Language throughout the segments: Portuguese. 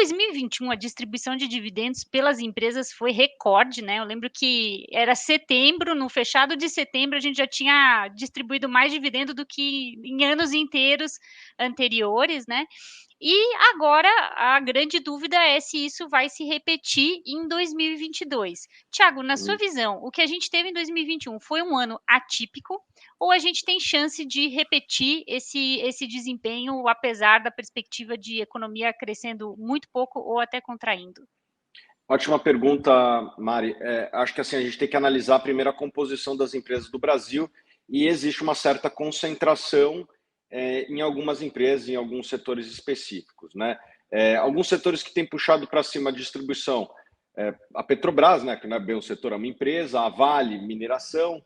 2021, a distribuição de dividendos pelas empresas foi recorde, né? Eu lembro que era setembro, no fechado de setembro, a gente já tinha distribuído mais dividendo do que em anos inteiros anteriores, né? E agora a grande dúvida é se isso vai se repetir em 2022. Tiago, na sua visão, o que a gente teve em 2021 foi um ano atípico ou a gente tem chance de repetir esse desempenho, apesar da perspectiva de economia crescendo muito pouco ou até contraindo? Ótima pergunta, Mari. Acho que assim, a gente tem que analisar primeiro a composição das empresas do Brasil e existe uma certa concentração em algumas empresas, em alguns setores específicos, né? Alguns setores que têm puxado para cima a distribuição, a Petrobras, né, que não é bem um setor, é uma empresa, a Vale, mineração,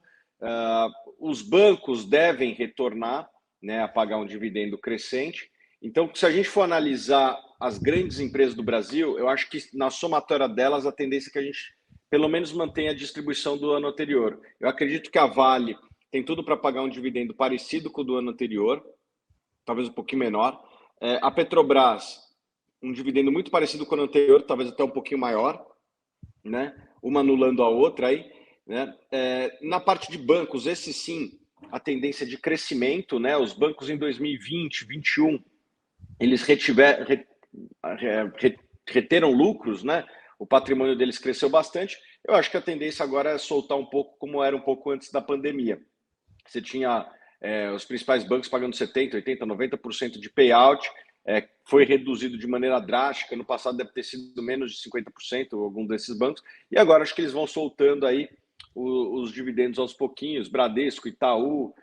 os bancos devem retornar, né, a pagar um dividendo crescente. Então, se a gente for analisar as grandes empresas do Brasil, eu acho que na somatória delas a tendência é que a gente pelo menos mantenha a distribuição do ano anterior. Eu acredito que a Vale tem tudo para pagar um dividendo parecido com o do ano anterior, talvez um pouquinho menor. A Petrobras, um dividendo muito parecido com o ano anterior, talvez até um pouquinho maior, né? Uma anulando a outra aí, né? Na parte de bancos, esse sim, a tendência de crescimento, né? Os bancos em 2020, 2021, eles reteram lucros, né? O patrimônio deles cresceu bastante. Eu acho que a tendência agora é soltar um pouco como era um pouco antes da pandemia. Você tinha os principais bancos pagando 70%, 80%, 90% de payout, foi reduzido de maneira drástica. No passado deve ter sido menos de 50%, algum desses bancos, e agora acho que eles vão soltando aí os dividendos aos pouquinhos, Bradesco, Itaú,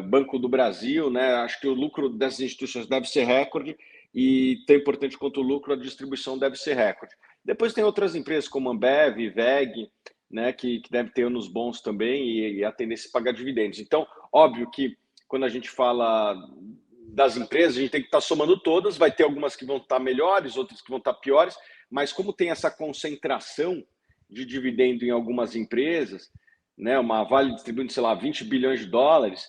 Banco do Brasil, né? Acho que o lucro dessas instituições deve ser recorde e tão importante quanto o lucro, a distribuição deve ser recorde. Depois tem outras empresas como Ambev, VEG, né, que deve ter anos bons também e a tendência é pagar dividendos. Então, óbvio que quando a gente fala das empresas, a gente tem que estar somando todas, vai ter algumas que vão estar melhores, outras que vão estar piores, mas como tem essa concentração de dividendo em algumas empresas, né, uma Vale distribuindo, sei lá, 20 bilhões de dólares,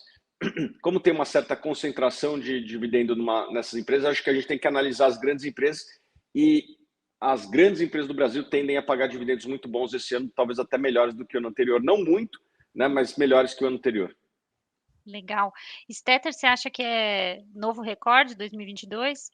como tem uma certa concentração de dividendo nessas empresas, acho que a gente tem que analisar as grandes empresas e as grandes empresas do Brasil tendem a pagar dividendos muito bons esse ano, talvez até melhores do que o ano anterior. Não muito, né, mas melhores que o ano anterior. Legal. Stetter, você acha que é novo recorde 2022?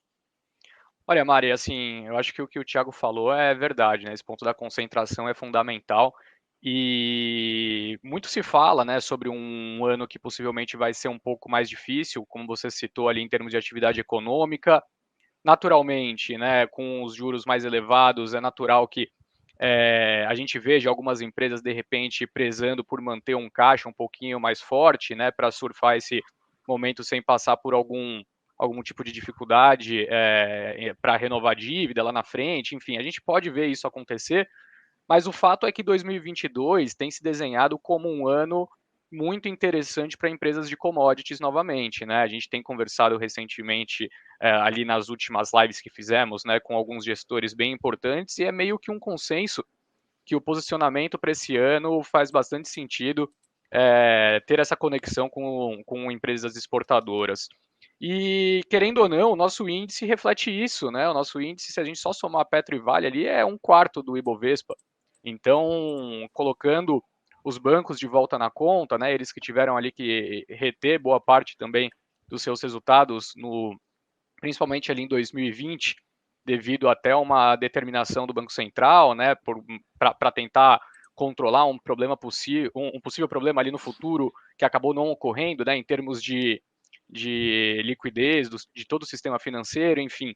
Olha, Mari, assim, eu acho que o Thiago falou é verdade, né? Esse ponto da concentração é fundamental. E muito se fala, né, sobre um ano que possivelmente vai ser um pouco mais difícil, como você citou ali em termos de atividade econômica. Naturalmente, né, com os juros mais elevados, é natural que a gente veja algumas empresas, de repente, prezando por manter um caixa um pouquinho mais forte, né, para surfar esse momento sem passar por algum tipo de dificuldade para renovar dívida lá na frente, enfim, a gente pode ver isso acontecer, mas o fato é que 2022 tem se desenhado como um ano muito interessante para empresas de commodities novamente, né? A gente tem conversado recentemente ali nas últimas lives que fizemos, né, com alguns gestores bem importantes e é meio que um consenso que o posicionamento para esse ano faz bastante sentido ter essa conexão com empresas exportadoras. E, querendo ou não, o nosso índice reflete isso, né? O nosso índice, se a gente só somar Petro e Vale ali, é 1/4 do Ibovespa. Então, colocando os bancos de volta na conta, né? Eles que tiveram ali que reter boa parte também dos seus resultados, principalmente ali em 2020, devido até uma determinação do Banco Central, né? Para tentar controlar um problema um possível problema ali no futuro que acabou não ocorrendo, né? Em termos de liquidez de todo o sistema financeiro, enfim.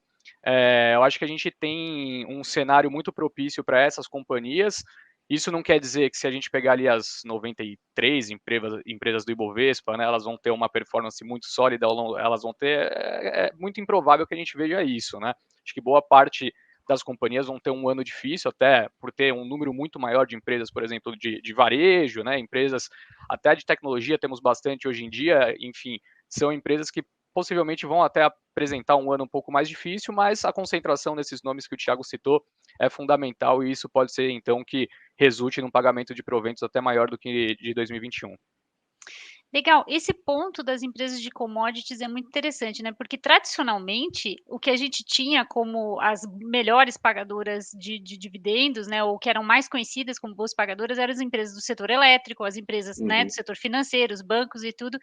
Eu acho que a gente tem um cenário muito propício para essas companhias. Isso não quer dizer que se a gente pegar ali as 93 empresas do Ibovespa, né, elas vão ter uma performance muito sólida, elas vão ter, é muito improvável que a gente veja isso, né? Acho que boa parte das companhias vão ter um ano difícil, até por ter um número muito maior de empresas, por exemplo, de varejo, né, empresas até de tecnologia, temos bastante hoje em dia, enfim, são empresas que possivelmente vão até apresentar um ano um pouco mais difícil, mas a concentração nesses nomes que o Thiago citou é fundamental e isso pode ser, então, que resulte num pagamento de proventos até maior do que de 2021. Legal, esse ponto das empresas de commodities é muito interessante, né, porque tradicionalmente o que a gente tinha como as melhores pagadoras de dividendos, né, ou que eram mais conhecidas como boas pagadoras, eram as empresas do setor elétrico, as empresas, né, do Uhum. setor financeiro, os bancos e tudo,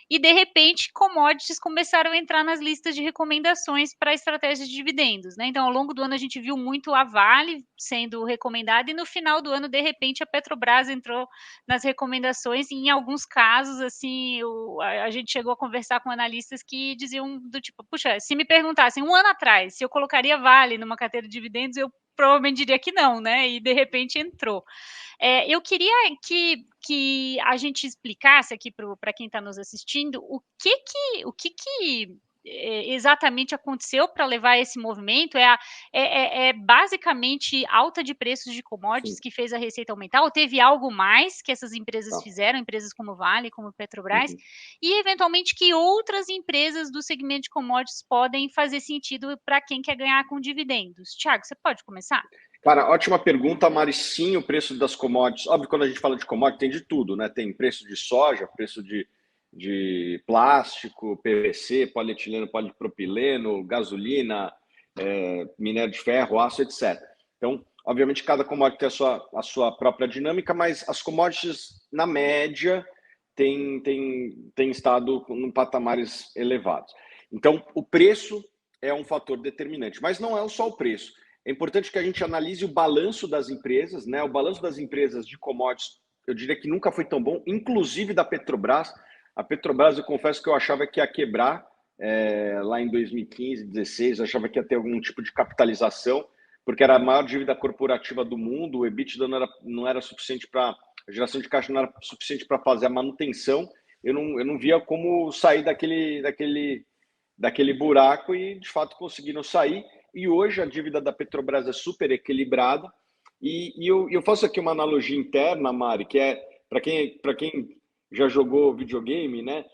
e de repente commodities começaram a entrar nas listas de recomendações para estratégias de dividendos, né, então ao longo do ano a gente viu muito a Vale sendo recomendada e no final do ano, de repente, a Petrobras entrou nas recomendações e em alguns casos, assim, a gente chegou a conversar com analistas que diziam do tipo: "Puxa, se me perguntassem um ano atrás se eu colocaria Vale numa carteira de dividendos, eu provavelmente diria que não", né, e de repente entrou. Eu queria que a gente explicasse aqui para quem está nos assistindo o que exatamente aconteceu para levar esse movimento. É basicamente alta de preços de Sim. commodities que fez a receita aumentar, ou teve algo mais que essas empresas Tá. fizeram, empresas como Vale, como Petrobras, Uhum. e eventualmente que outras empresas do segmento de commodities podem fazer sentido para quem quer ganhar com dividendos? Thiago, você pode começar? Cara, ótima pergunta, Mari. Sim, o preço das commodities. Óbvio, quando a gente fala de commodity, tem de tudo, né? Tem preço de soja, preço de plástico, PVC, polietileno, polipropileno, gasolina, minério de ferro, aço, etc. Então, obviamente, cada commodity tem a sua própria dinâmica, mas as commodities, na média, têm estado em patamares elevados. Então, o preço é um fator determinante, mas não é só o preço. É importante que a gente analise o balanço das empresas, né? O balanço das empresas de commodities, eu diria que nunca foi tão bom, inclusive da Petrobras. A Petrobras, eu confesso que eu achava que ia quebrar lá em 2015, 2016, eu achava que ia ter algum tipo de capitalização, porque era a maior dívida corporativa do mundo, o EBITDA não era suficiente para, a geração de caixa não era suficiente para fazer a manutenção. Eu não via como sair daquele buraco e, de fato, conseguiram sair. E hoje a dívida da Petrobras é super equilibrada. E eu faço aqui uma analogia interna, Mari, que é para quem já jogou videogame, né?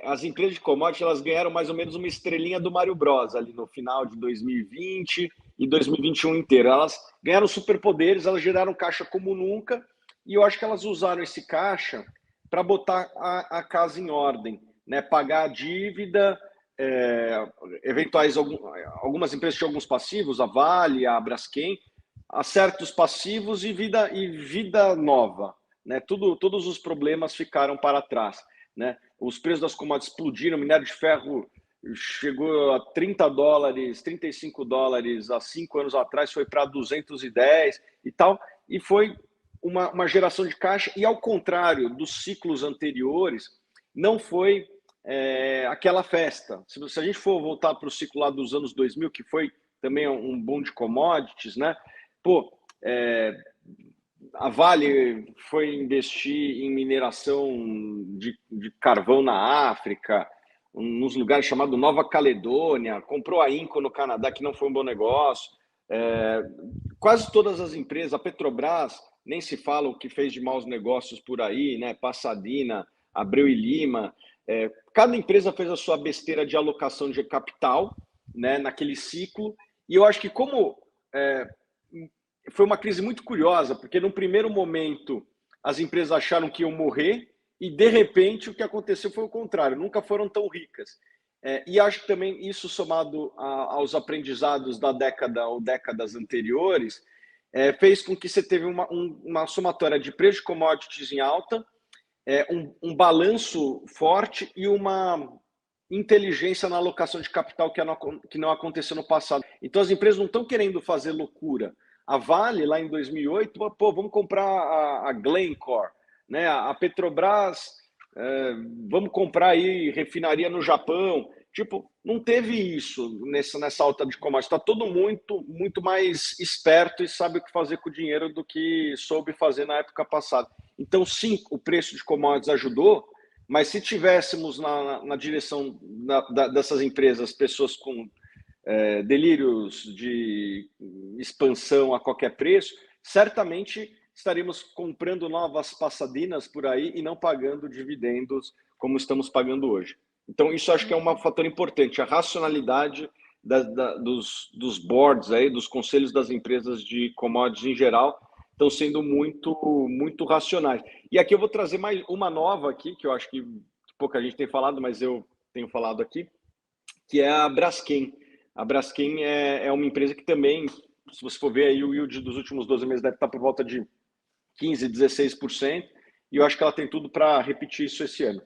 As empresas de commodities elas ganharam mais ou menos uma estrelinha do Mario Bros ali no final de 2020 e 2021 inteiro. Elas ganharam superpoderes, elas geraram caixa como nunca, e eu acho que elas usaram esse caixa para botar a casa em ordem, né? Pagar a dívida, algumas empresas tinham alguns passivos, a Vale, a Braskem, acerta os passivos e vida nova, né? Todos os problemas ficaram para trás, né? Os preços das commodities explodiram, o minério de ferro chegou a $30, $35 há 5 anos atrás, foi para 210 e tal, e foi uma geração de caixa, e ao contrário dos ciclos anteriores, não foi aquela festa. Se a gente for voltar para o ciclo lá dos anos 2000, que foi também um boom de commodities, né? Pô, a Vale foi investir em mineração de carvão na África, nos lugares chamados Nova Caledônia, comprou a Inco no Canadá, que não foi um bom negócio. Quase todas as empresas, a Petrobras, nem se fala o que fez de maus negócios por aí, né? Passadina, Abreu e Lima. Cada empresa fez a sua besteira de alocação de capital, né, naquele ciclo. E eu acho que como foi uma crise muito curiosa, porque no primeiro momento as empresas acharam que iam morrer e, de repente, o que aconteceu foi o contrário, nunca foram tão ricas. E acho que também isso, somado aos aprendizados da década ou décadas anteriores, fez com que você teve uma somatória de preço de commodities em alta, um balanço forte e uma inteligência na alocação de capital que não aconteceu no passado. Então, as empresas não estão querendo fazer loucura. A Vale, lá em 2008, vamos comprar a Glencore, né? A Petrobras, vamos comprar aí refinaria no Japão. Tipo, não teve isso nessa alta de commodities. Está todo muito mais esperto e sabe o que fazer com o dinheiro do que soube fazer na época passada. Então, sim, o preço de commodities ajudou, mas se tivéssemos na direção dessas empresas pessoas com delírios de expansão a qualquer preço, certamente estaríamos comprando novas passadinas por aí e não pagando dividendos como estamos pagando hoje. Então, isso acho que é um fator importante, a racionalidade dos boards, aí, dos conselhos das empresas de commodities em geral, estão sendo muito racionais. E aqui eu vou trazer mais uma nova aqui, que eu acho que pouca gente tem falado, mas eu tenho falado aqui, que é a Braskem. A Braskem é uma empresa que também, se você for ver aí, o yield dos últimos 12 meses deve estar por volta de 15%, 16%, e eu acho que ela tem tudo para repetir isso esse ano.